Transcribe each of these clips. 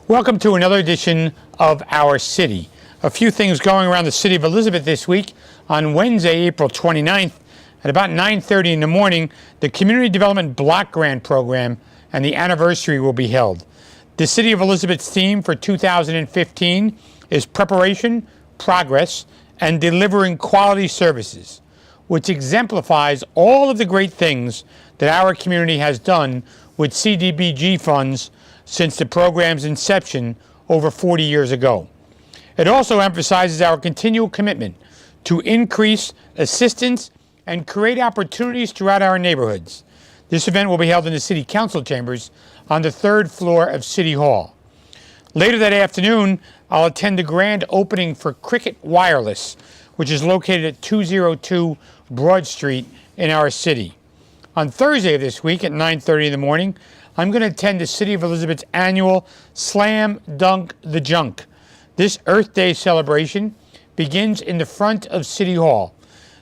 Welcome to another edition of Our City. A few things going around the city of Elizabeth this week. On Wednesday, April 29th, at about 9:30 in the morning, the Community Development Block Grant Program and the anniversary will be held. The City of Elizabeth's theme for 2015 is Preparation, Progress, and Delivering Quality Services, which exemplifies all of the great things that our community has done with CDBG funds since the program's inception over 40 years ago. It also emphasizes our continual commitment to increase assistance and create opportunities throughout our neighborhoods. This event will be held in the City Council chambers on the third floor of City Hall. Later that afternoon, I'll attend the grand opening for Cricket Wireless, which is located at 202 Broad Street in our city. On Thursday of this week at 9:30 in the morning, I'm going to attend the City of Elizabeth's annual Slam Dunk the Junk. This Earth Day celebration begins in the front of City Hall.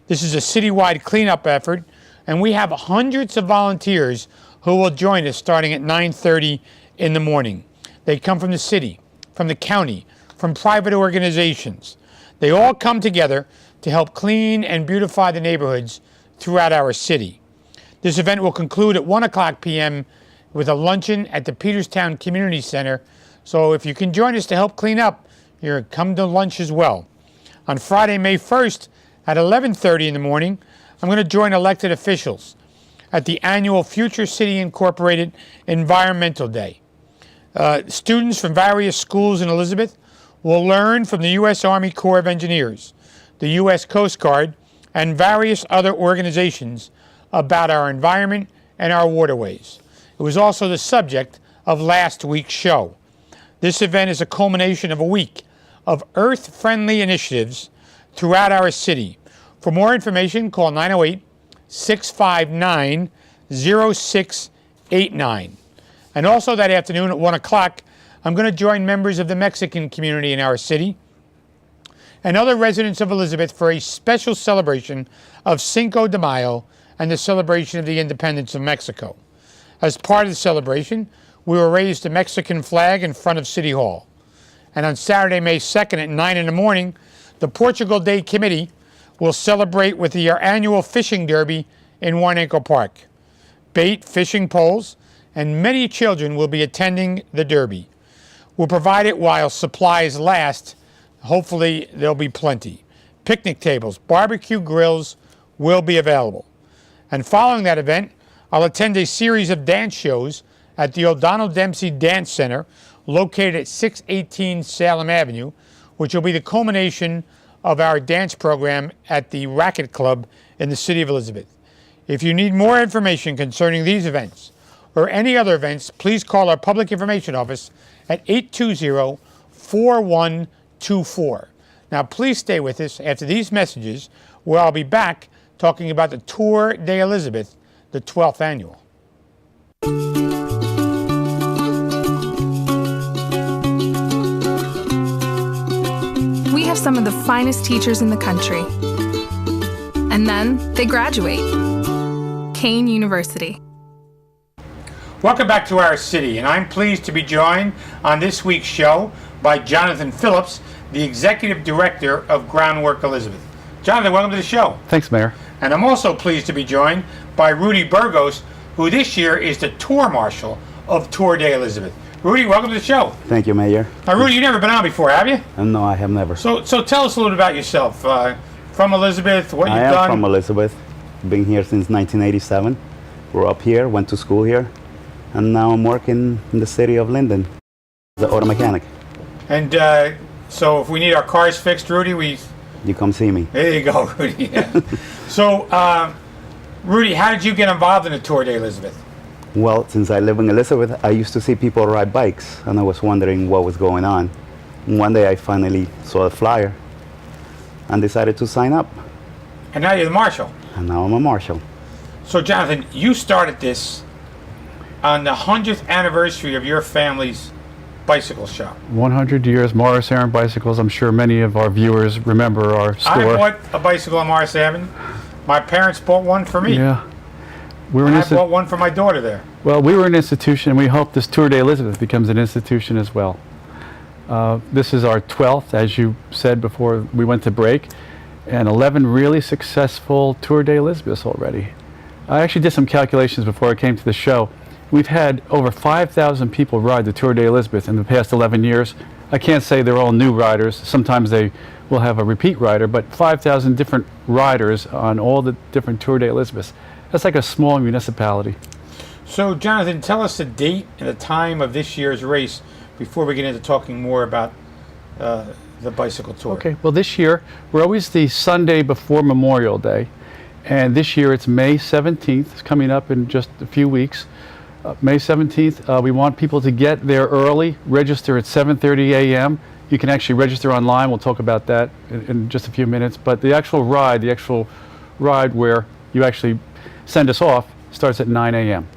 This is a citywide cleanup effort, and we have hundreds of volunteers who will join us starting at 9:30 in the morning. They come from the city, from the county, from private organizations. They all come together to help clean and beautify the neighborhoods throughout our city. This event will conclude at 1 p.m. with a luncheon at the Peterstown Community Center. So if you can join us to help clean up, you're come to lunch as well. On Friday, May 1st at 11:30 in the morning, I'm going to join elected officials at the annual Future City Incorporated Environmental Day. Students from various schools in Elizabeth will learn from the U.S. Army Corps of Engineers, the U.S. Coast Guard, and various other organizations about our environment and our waterways. It was also the subject of last week's show. This event is a culmination of a week of earth-friendly initiatives throughout our city. For more information, call 908-659-0689. And also that afternoon at 1 o'clock, I'm going to join members of the Mexican community in our city and other residents of Elizabeth for a special celebration of Cinco de Mayo and the celebration of the independence of Mexico. As part of the celebration, we will raise the Mexican flag in front of City Hall. And on Saturday, May 2nd at 9 in the morning, the Portugal Day Committee will celebrate with their annual fishing derby in Warnaco Park. Bait, fishing poles, and many children will be attending the derby. We'll provide it while supplies last. Hopefully, there'll be plenty. Picnic tables, barbecue grills will be available. And following that event, I'll attend a series of dance shows at the O'Donnell Dempsey Dance Center, located at 618 Salem Avenue, which will be the culmination of our dance program at the Racquet Club in the City of Elizabeth. If you need more information concerning these events or any other events, please call our Public Information Office at 820-4124. Now, please stay with us after these messages, where I'll be back talking about the Tour de Elizabeth, the 12th annual. We have some of the finest teachers in the country. And then they graduate. Kean University. Welcome back to our city, and I'm pleased to be joined on this week's show by Jonathan Phillips, the Executive Director of Groundwork Elizabeth. Jonathan, welcome to the show. Thanks, Mayor. And I'm also pleased to be joined by Rudy Burgos, who this year is the Tour Marshal of Tour de Elizabeth. Rudy, welcome to the show. Thank you, Mayor. Now, Rudy, you've never been on before, have you? No, I have never. So tell us a little bit about yourself. From Elizabeth, what you've done. I am from Elizabeth. Been here since 1987. Grew up here, went to school here, and now I'm working in the city of Linden as an auto mechanic. And so if we need our cars fixed, Rudy, you come see me. There you go, Rudy. Yeah. So, Rudy, how did you get involved in the Tour de Elizabeth? Well, since I live in Elizabeth, I used to see people ride bikes, and I was wondering what was going on. And one day I finally saw a flyer and decided to sign up. And now you're the marshal. And now I'm a marshal. So, Jonathan, you started this on the 100th anniversary of your family's bicycle shop. 100 years, Morris Aaron Bicycles. I'm sure many of our viewers remember our store. I bought a bicycle on Morris Avenue. My parents bought one for me. Yeah. I bought one for my daughter there. Well, we were an institution, and we hope this Tour de Elizabeth becomes an institution as well. This is our 12th, as you said before we went to break, and 11 really successful Tour de Elizabeths already. I actually did some calculations before I came to the show. We've had over 5,000 people ride the Tour de Elizabeth in the past 11 years. I can't say they're all new riders. Sometimes they will have a repeat rider, but 5,000 different riders on all the different Tour de Elizabeths. That's like a small municipality. So, Jonathan, tell us the date and the time of this year's race before we get into talking more about the bicycle tour. Okay, well this year, we're always the Sunday before Memorial Day, and this year it's May 17th. It's coming up in just a few weeks. May 17th, we want people to get there early, register at 7:30 a.m. You can actually register online. We'll talk about that in just a few minutes. But the actual ride where you actually send us off starts at 9 a.m.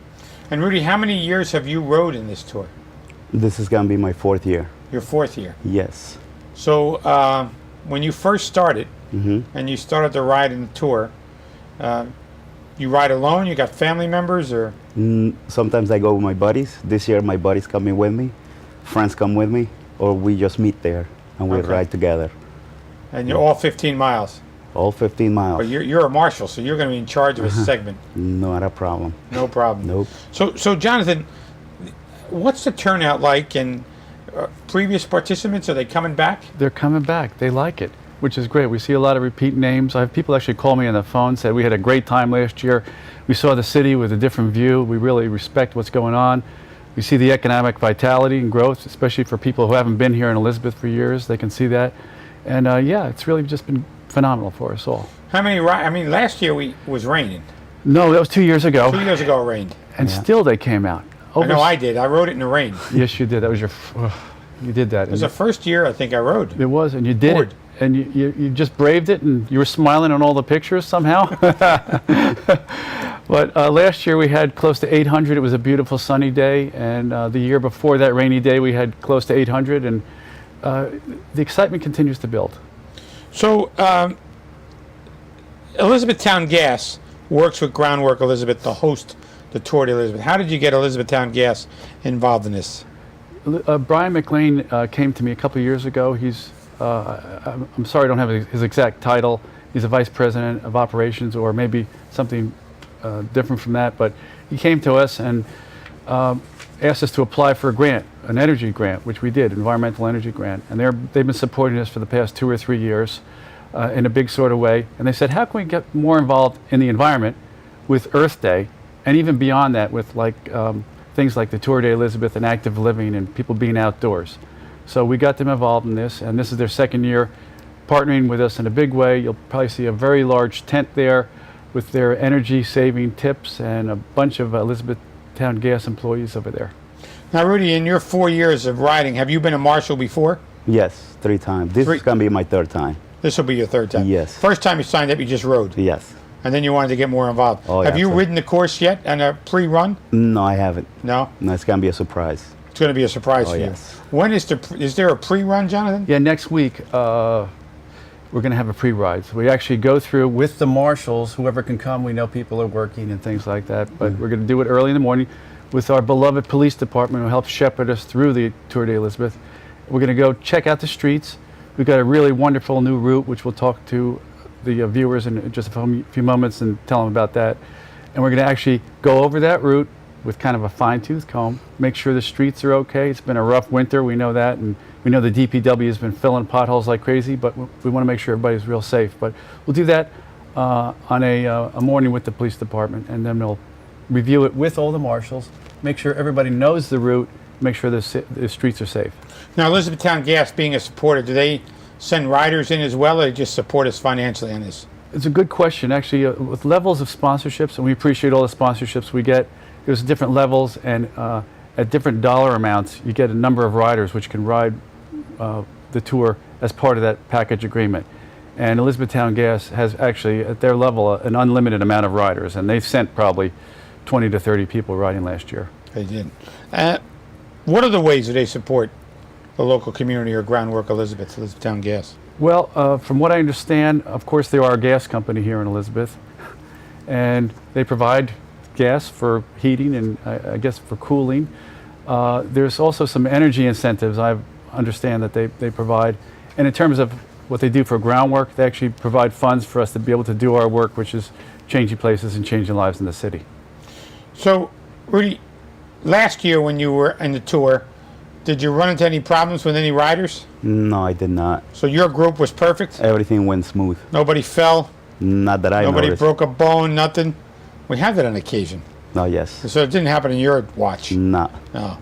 And Rudy, how many years have you rode in this tour? This is going to be my 4th year. Your 4th year. Yes. So when you first started and you started to ride in the tour, you ride alone? You got family members or? Sometimes I go with my buddies. This year my buddies coming with me. Friends come with me. Or we just meet there and we Okay. ride together. And you're all 15 miles. All 15 miles. But you're a marshal, so you're going to be in charge of a segment. Not a problem. No problem. Nope. So Jonathan, what's the turnout like? And previous participants, are they coming back? They're coming back. They like it, which is great. We see a lot of repeat names. I have people actually call me on the phone, said we had a great time last year. We saw the city with a different view. We really respect what's going on. We see the economic vitality and growth, especially for people who haven't been here in Elizabeth for years. They can see that. And yeah, it's really just been phenomenal for us all. How many? I mean, last year was raining. No, that was 2 years ago. 2 years ago it rained. And still they came out. I know I did. I rode it in the rain. Yes, you did. That was your, you did that. It was the first year I think I rode. It was, and you did Bored. it. And you just braved it, and you were smiling on all the pictures somehow. But last year we had close to 800. It was a beautiful sunny day, and the year before that rainy day we had close to 800, and the excitement continues to build. So Elizabethtown Gas works with Groundwork Elizabeth to host the Tour de Elizabeth. How did you get Elizabethtown Gas involved in this? Brian McLean came to me a couple of years ago. He's, I'm sorry I don't have his exact title. He's a vice president of operations, or maybe something different from that, but he came to us and asked us to apply for a grant, an energy grant, which we did, environmental energy grant. And they've been supporting us for the past 2 or 3 years in a big sort of way. And they said, how can we get more involved in the environment with Earth Day, and even beyond that with like things like the Tour de Elizabeth and active living and people being outdoors. So we got them involved in this, and this is their 2nd year partnering with us in a big way. You'll probably see a very large tent there with their energy saving tips and a bunch of Elizabethtown Gas employees over there. Now, Rudy, in your 4 years of riding, have you been a marshal before? Yes, 3 times. This is going to be my 3rd time. This will be your 3rd time. Yes. First time you signed up, you just rode. Yes. And then you wanted to get more involved. Oh, have yeah, you absolutely. ridden the course yet and a pre-run? No, I haven't. No? No, it's going to be a surprise. It's going to be a surprise Oh, for yes. you. When is there a pre-run, Jonathan? Yeah, next week we're going to have a pre-ride. So we actually go through with the marshals, whoever can come. We know people are working and things like that, but we're going to do it early in the morning with our beloved police department who helps shepherd us through the Tour de Elizabeth. We're going to go check out the streets. We've got a really wonderful new route, which we'll talk to the viewers in just a few moments and tell them about that. And we're going to actually go over that route with kind of a fine-tooth comb, make sure the streets are okay. It's been a rough winter, we know that, and we know the DPW has been filling potholes like crazy, but we want to make sure everybody's real safe. But we'll do that on a morning with the police department, and then we'll review it with all the marshals, make sure everybody knows the route, make sure the streets are safe. Now, Elizabethtown Gas being a supporter, do they send riders in as well, or they just support us financially on this? It's a good question, actually. With levels of sponsorships, and we appreciate all the sponsorships we get, there's different levels, and at different dollar amounts, you get a number of riders which can ride the tour as part of that package agreement. And Elizabethtown Gas has actually, at their level, an unlimited amount of riders, and they've sent probably 20 to 30 people riding last year. They did. What are the ways that they support the local community or Groundwork Elizabethtown Gas? Well, from what I understand, of course, they are a gas company here in Elizabeth, and they provide gas for heating and I guess for cooling. There's also some energy incentives. I've understand that they provide. And in terms of what they do for groundwork, they actually provide funds for us to be able to do our work, which is changing places and changing lives in the city. So, Rudy, last year when you were in the tour, did you run into any problems with any riders? No, I did not. So your group was perfect? Everything went smooth. Nobody fell? Not that I Nobody noticed. broke a bone? Nothing? We have that on occasion. No, yes. So it didn't happen in your watch? No. No.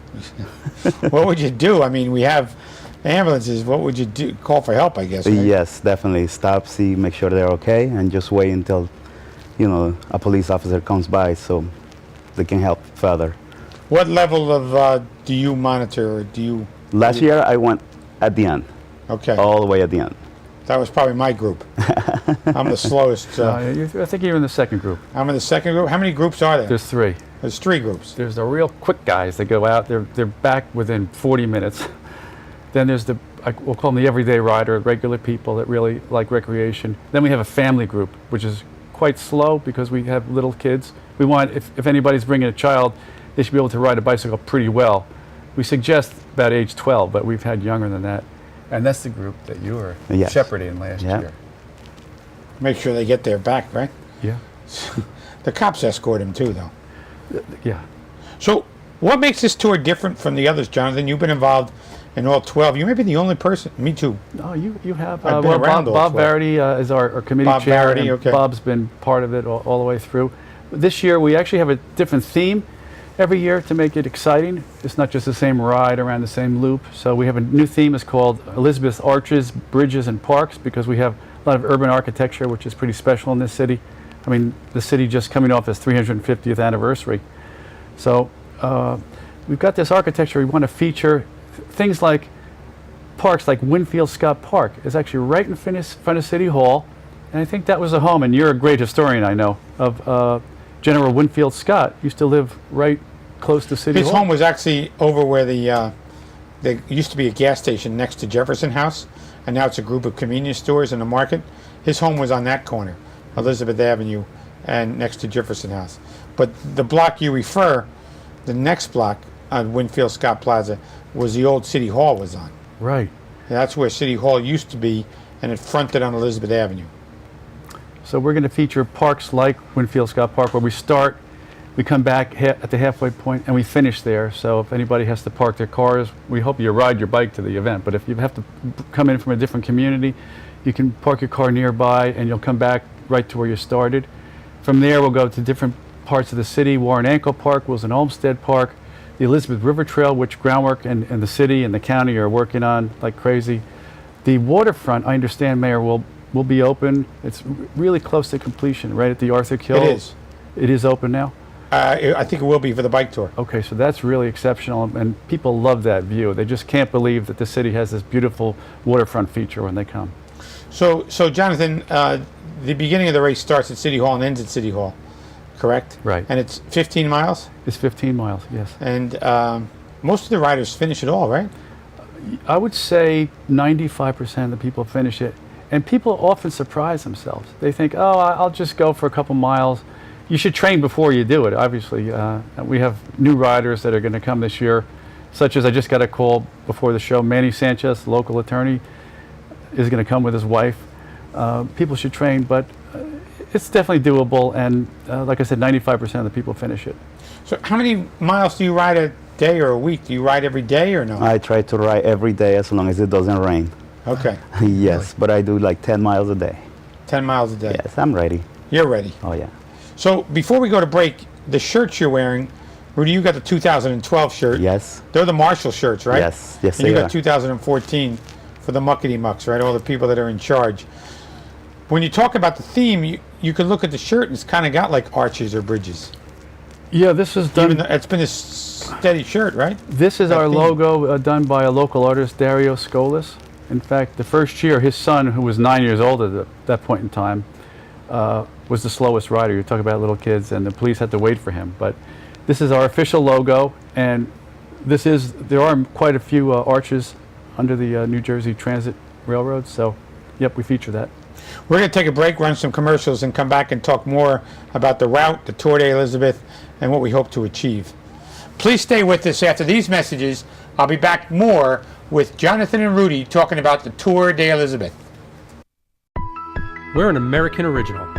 What would you do? I mean, we have ambulances. What would you do? Call for help, I guess, right? Yes, definitely. Stop, see, make sure they're okay, and just wait until, a police officer comes by so they can help further. What level of do you monitor, or do you... Last year, I went at the end, Okay. all the way at the end. That was probably my group. I'm the slowest. I think you're in the second group. I'm in the second group. How many groups are there? There's three. There's three groups. There's the real quick guys that go out. They're back within 40 minutes. Then there's we'll call them the everyday rider, regular people that really like recreation. Then we have a family group, which is quite slow because we have little kids. We want, if anybody's bringing a child, they should be able to ride a bicycle pretty well. We suggest about age 12, but we've had younger than that. And that's the group that you were Yes. shepherding last Yeah. year. Make sure they get there back, right? Yeah. The cops escort him too, though. Yeah. So, what makes this tour different from the others, Jonathan? You've been involved in all 12. You may be the only person. Me too. No, you have. I've been around all Bob 12. Verity is our committee Bob chair. Verity, and okay. Bob's been part of it all the way through. This year we actually have a different theme every year to make it exciting. It's not just the same ride around the same loop. So we have a new theme. It's called Elizabeth Arches, Bridges, and Parks, because we have a lot of urban architecture, which is pretty special in this city. I mean, the city just coming off its 350th anniversary. So we've got this architecture. We want to feature things like parks like Winfield Scott Park is actually right in front of City Hall. And I think that was a home, and you're a great historian, I know, of General Winfield Scott. Used to live right close to City His Hall. home was actually over where there used to be a gas station next to Jefferson House, and now it's a group of convenience stores in the market. His home was on that corner, Elizabeth Avenue, and next to Jefferson House. But the block you refer, the next block on Winfield Scott Plaza, was the old City Hall was on. Right. That's where City Hall used to be, and it fronted on Elizabeth Avenue. So we're going to feature parks like Winfield Scott Park, where we start, we come back at the halfway point, and we finish there. So if anybody has to park their cars, we hope you ride your bike to the event. But if you have to come in from a different community, you can park your car nearby, and you'll come back right to where you started. From there, we'll go to different parts of the city. Warren Ankle Park, Wilson Olmsted Park, the Elizabeth River Trail, which groundwork and the city and the county are working on like crazy. The waterfront, I understand, Mayor, will be open. It's really close to completion, right at the Arthur Kill. It is. It is open now? I think it will be for the bike tour. Okay, so that's really exceptional, and people love that view. They just can't believe that the city has this beautiful waterfront feature when they come. So Jonathan, the beginning of the race starts at City Hall and ends at City Hall, correct? Right. And it's 15 miles? It's 15 miles, yes. And most of the riders finish it all, right? I would say 95% of the people finish it. And people often surprise themselves. They think, oh, I'll just go for a couple miles. You should train before you do it, obviously. We have new riders that are going to come this year, such as I just got a call before the show. Manny Sanchez, the local attorney, is going to come with his wife. People should train, but it's definitely doable. And like I said, 95% of the people finish it. So how many miles do you ride a day or a week? Do you ride every day or no? I try to ride every day as long as it doesn't rain. Okay. Yes, but I do like 10 miles a day. 10 miles a day. Yes, I'm ready. You're ready. Oh, yeah. So before we go to break, the shirts you're wearing, Rudy, you got the 2012 shirt. Yes. They're the Marshall shirts, right? Yes, yes, And you they got are. 2014 for the muckety mucks, right? All the people that are in charge. When you talk about the theme, you can look at the shirt and it's kind of got like arches or bridges. Yeah, this is Even done. though it's been a steady shirt, right? This is that our theme. logo done by a local artist, Dario Scolas. In fact, the first year, his son, who was 9 years old at that point in time, was the slowest rider. You talk about little kids, and the police had to wait for him. But this is our official logo, and there are quite a few arches under the New Jersey Transit Railroad. So, yep, we feature that. We're going to take a break, run some commercials, and come back and talk more about the route, the Tour de Elizabeth, and what we hope to achieve. Please stay with us after these messages. I'll be back more with Jonathan and Rudy talking about the Tour de Elizabeth. We're an American original,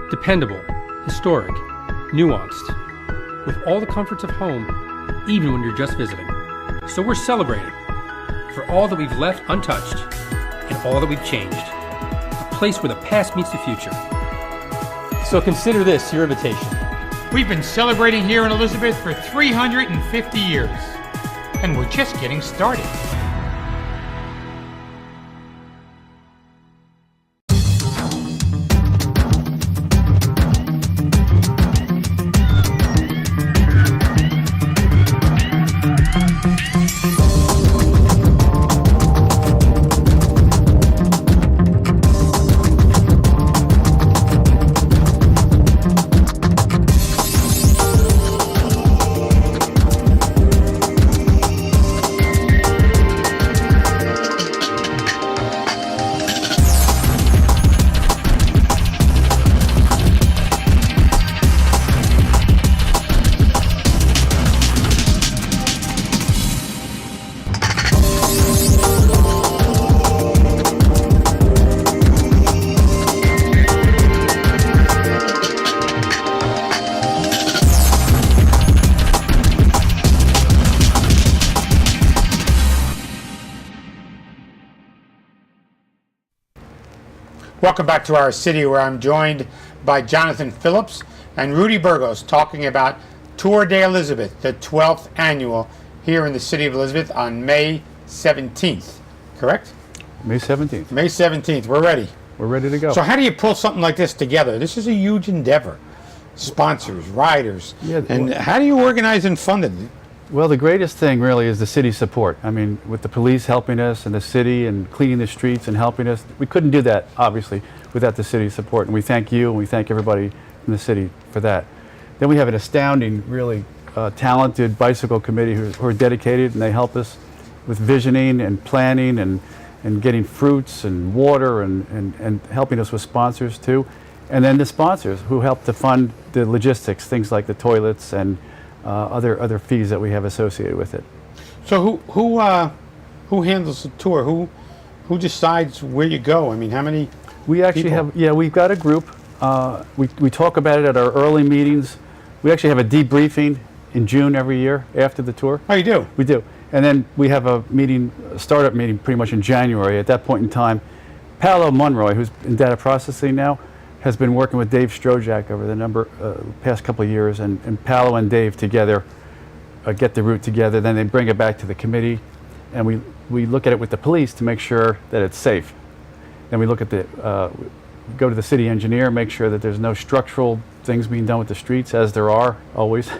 dependable, historic, nuanced, with all the comforts of home, even when you're just visiting. So we're celebrating for all that we've left untouched and all that we've changed. A place where the past meets the future. So consider this your invitation. We've been celebrating here in Elizabeth for 350 years, and we're just getting started. Welcome back to our city, where I'm joined by Jonathan Phillips and Rudy Burgos talking about Tour de Elizabeth, the 12th annual here in the city of Elizabeth on May 17th, correct? May 17th. May 17th, we're ready. We're ready to go. So how do you pull something like this together? This is a huge endeavor. Sponsors, riders, Yeah, and how do you organize and fund it? Well, the greatest thing really is the city support. I mean, with the police helping us and the city and cleaning the streets and helping us, we couldn't do that, obviously, without the city's support. And we thank you and we thank everybody in the city for that. Then we have an astounding, really talented bicycle committee who are dedicated, and they help us with visioning and planning and getting fruits and water and helping us with sponsors too. And then the sponsors who help to fund the logistics, things like the toilets and other fees that we have associated with it. So who handles the tour? Who decides where you go? I mean, how many? We actually people? we've got a group. We talk about it at our early meetings. We actually have a debriefing in June every year after the tour. Oh, you do? We do. And then we have a meeting, a startup meeting pretty much in January. At that point in time, Paolo Monroy, who's in data processing now, has been working with Dave Strojak over the past couple of years, and Paolo and Dave together get the route together. Then they bring it back to the committee, and we look at it with the police to make sure that it's safe. Then we look at go to the city engineer, make sure that there's no structural things being done with the streets, as there are always,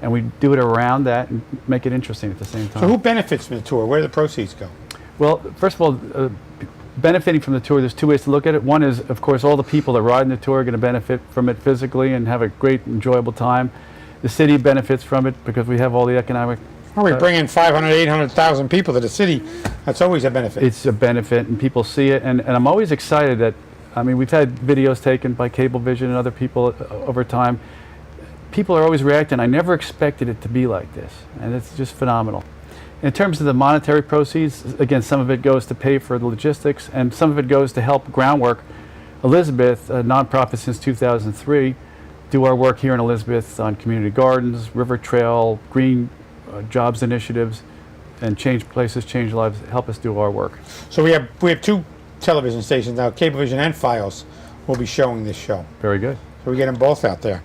and we do it around that and make it interesting at the same time. So who benefits from the tour? Where do the proceeds go? Well, first of all, benefiting from the tour, there's two ways to look at it. One is, of course, all the people that ride in the tour are going to benefit from it physically and have a great, enjoyable time. The city benefits from it because we have all the economic. Well, we bring in 500, 800,000 people to the city. That's always a benefit. It's a benefit, and people see it. And I'm always excited that, I mean, we've had videos taken by Cablevision and other people over time. People are always reacting. I never expected it to be like this, and it's just phenomenal. In terms of the monetary proceeds, again, some of it goes to pay for the logistics, and some of it goes to help Groundwork. Elizabeth, a nonprofit since 2003, do our work here in Elizabeth on community gardens, river trail, green jobs initiatives, and Change Places, Change Lives, help us do our work. So we have two television stations now, Cablevision and Fios, will be showing this show. Very good. So we get them both out there.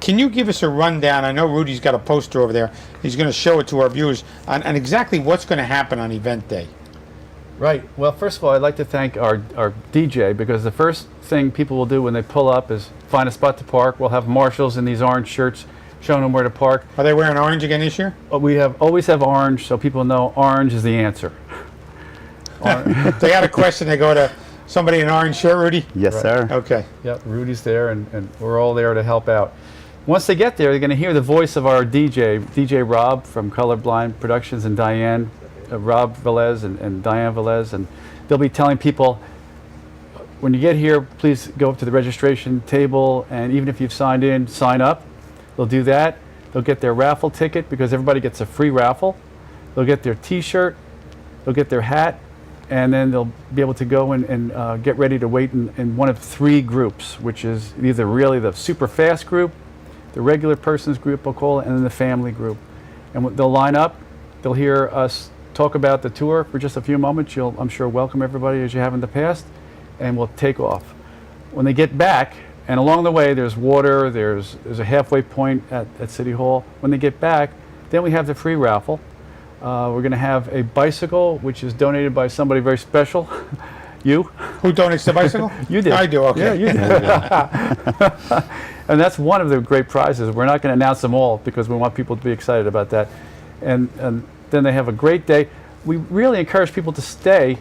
Can you give us a rundown? I know Rudy's got a poster over there. He's going to show it to our viewers on exactly what's going to happen on event day. Right. Well, first of all, I'd like to thank our DJ, because the first thing people will do when they pull up is find a spot to park. We'll have marshals in these orange shirts showing them where to park. Are they wearing orange again this year? We always have orange, so people know orange is the answer. They got a question, they go to somebody in an orange shirt, Rudy? Yes, sir. Okay. Yep, Rudy's there, and we're all there to help out. Once they get there, they're going to hear the voice of our DJ Rob from Colorblind Productions, and Diane, Rob Velez and Diane Velez, and they'll be telling people, when you get here, please go up to the registration table, and even if you've signed in, sign up. They'll do that. They'll get their raffle ticket because everybody gets a free raffle. They'll get their T-shirt. They'll get their hat. And then they'll be able to go and get ready to wait in one of 3 groups, which is either really the super fast group, the regular persons group, we'll call it, and then the family group. And they'll line up. They'll hear us talk about the tour for just a few moments. You'll, I'm sure, welcome everybody as you have in the past, and we'll take off. When they get back, and along the way there's water, there's a halfway point at City Hall. When they get back, then we have the free raffle. We're going to have a bicycle, which is donated by somebody very special. You. Who donates the bicycle? You did. I do, okay. Yeah, you did. And that's one of the great prizes. We're not going to announce them all because we want people to be excited about that. And then they have a great day. We really encourage people to stay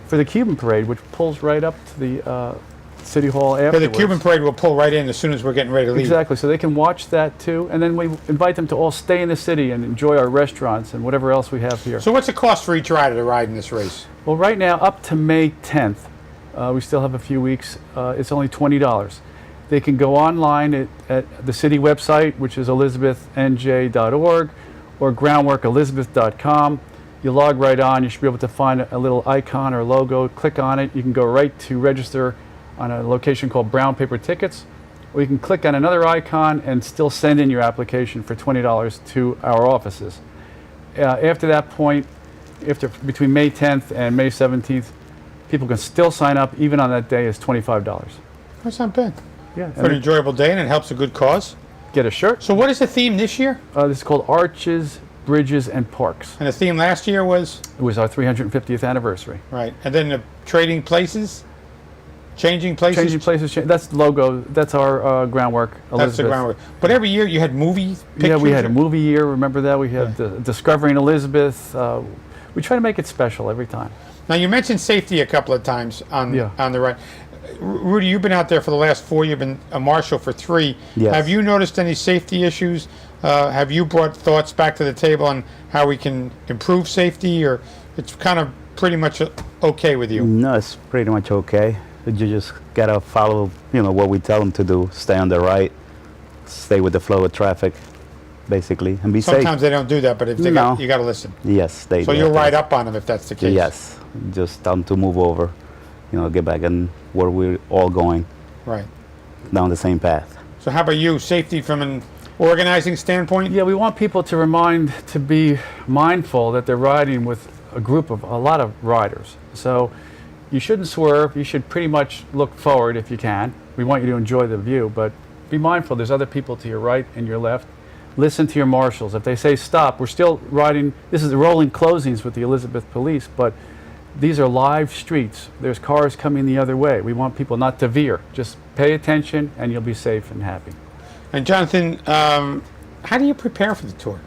for the Cuban Parade, which pulls right up to the City Hall Yeah, afterwards. the Cuban Parade will pull right in as soon as we're getting ready to leave. Exactly, so they can watch that too. And then we invite them to all stay in the city and enjoy our restaurants and whatever else we have here. So what's the cost for each rider to ride in this race? Well, right now, up to May 10th, we still have a few weeks, it's only $20. They can go online at the city website, which is elizabethnj.org, or groundworkelizabeth.com. You log right on, you should be able to find a little icon or logo, click on it. You can go right to register on a location called Brown Paper Tickets, or you can click on another icon and still send in your application for $20 to our offices. After that point, between May 10th and May 17th, people can still sign up, even on that day, is $25. That's not bad. Yeah, For an enjoyable day, and it helps a good cause. get a shirt. So what is the theme this year? This is called Arches, Bridges, and Parks. And the theme last year was? It was our 350th anniversary. Right. And then the trading places? Changing places? Changing places, that's the logo, that's our groundwork, Elizabeth. That's the groundwork. But every year you had movie pictures? Yeah, we had a movie year, remember that? We had Discovering Elizabeth. We try to make it special every time. Now you mentioned safety a couple of times on the ride. Rudy, you've been out there for the last 4. You've been a marshal for 3. Yes. Have you noticed any safety issues? Have you brought thoughts back to the table on how we can improve safety, or it's kind of pretty much okay with you? No, it's pretty much okay. You just gotta follow, what we tell them to do. Stay on the right, stay with the flow of traffic, basically, and be safe. Sometimes they don't do that, but if they No. you got to listen. Yes, they. So they you'll have to ride listen. up on them if that's the case. Yes, just tell them to move over, get back and where we're all going, Right. down the same path. So how about you? Safety from an organizing standpoint? Yeah, we want people to be mindful that they're riding with a lot of riders. So you shouldn't swerve. You should pretty much look forward if you can. We want you to enjoy the view, but be mindful. There's other people to your right and your left. Listen to your marshals. If they say stop, we're still riding. This is the rolling closings with the Elizabeth Police, but these are live streets. There's cars coming the other way. We want people not to veer. Just pay attention and you'll be safe and happy. And Jonathan, how do you prepare for the tour?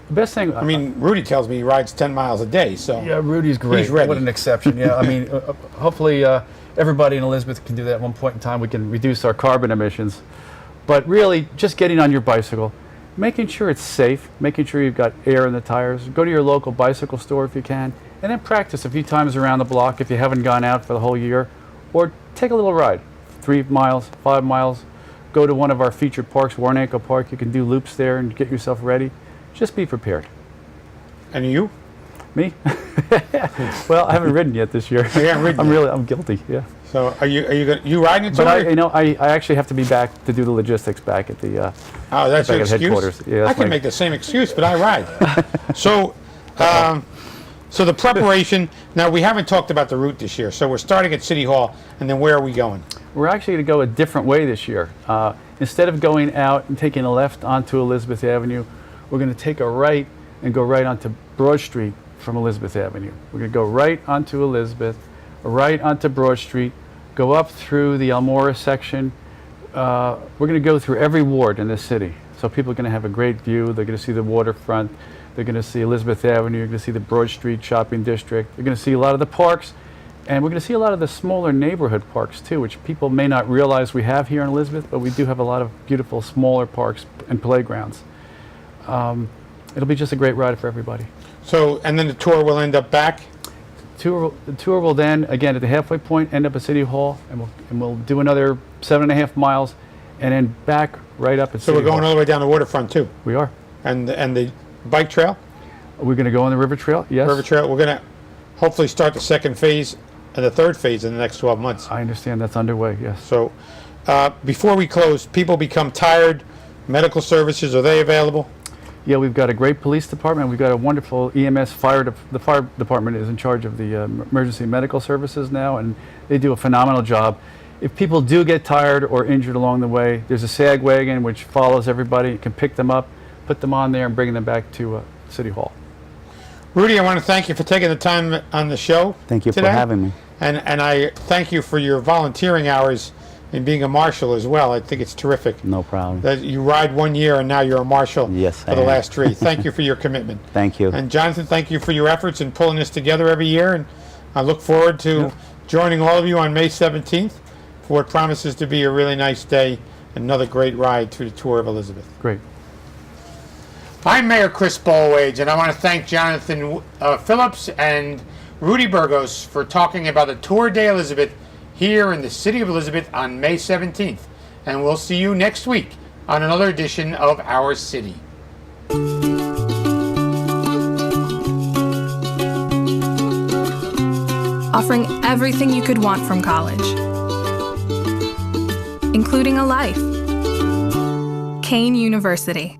The best thing, I mean, Rudy tells me he rides 10 miles a day, so yeah, Rudy's great. He's ready. What an exception. Yeah, I mean, hopefully everybody in Elizabeth can do that at one point in time. We can reduce our carbon emissions. But really, just getting on your bicycle, making sure it's safe, making sure you've got air in the tires. Go to your local bicycle store if you can, and then practice a few times around the block if you haven't gone out for the whole year. Or take a little ride, 3 miles, 5 miles. Go to one of our featured parks, Warnaco Park. You can do loops there and get yourself ready. Just be prepared. And you? Me? Well, I haven't ridden yet this year. You haven't ridden yet. I'm guilty. Yeah. So are you riding the tour? But I actually have to be back to do the logistics back at the. Oh, that's back your at excuse? headquarters. Yeah, I that's can my- make the same excuse, but I ride. So the preparation, now we haven't talked about the route this year, so we're starting at City Hall, and then where are we going? We're actually going to go a different way this year. Instead of going out and taking a left onto Elizabeth Avenue, we're going to take a right and go right onto Broad Street from Elizabeth Avenue. We're going to go right onto Elizabeth, right onto Broad Street, go up through the Elmora section. We're going to go through every ward in this city. So people are going to have a great view. They're going to see the waterfront. They're going to see Elizabeth Avenue. You're going to see the Broad Street shopping district. They're going to see a lot of the parks. And we're going to see a lot of the smaller neighborhood parks too, which people may not realize we have here in Elizabeth, but we do have a lot of beautiful smaller parks and playgrounds. It'll be just a great ride for everybody. So, and then the tour will end up back? The tour will then, again, at the halfway point, end up at City Hall, and we'll do another 7.5 miles, and then back right up at So City we're going Hall. all the way down the waterfront too, We are. and the bike trail, We're going to go on the river trail. Yes. river trail. We're going to hopefully start the second phase and the third phase in the next 12 months. I understand that's underway. Yes. So before we close, people become tired. Medical services, are they available? Yeah, we've got a great police department. We've got a wonderful EMS the fire department is in charge of the emergency medical services now, and they do a phenomenal job. If people do get tired or injured along the way, there's a SAG wagon which follows everybody. You can pick them up, put them on there, and bring them back to City Hall. Rudy, I want to thank you for taking the time on the show. Thank you today. for having me. And I thank you for your volunteering hours in being a marshal as well. I think it's terrific. No problem. That you ride 1 year and now you're a marshal Yes, for I the am. last 3. Thank you for your commitment. Thank you. And Jonathan, thank you for your efforts in pulling this together every year. And I look forward to joining all of you on May 17th for what promises to be a really nice day. Another great ride through the Tour of Elizabeth. Great. I'm Mayor Chris Ballwage, and I want to thank Jonathan Phillips and Rudy Burgos for talking about the Tour de Elizabeth here in the city of Elizabeth on May 17th. And we'll see you next week on another edition of Our City. Offering everything you could want from college, including a life. Kane University.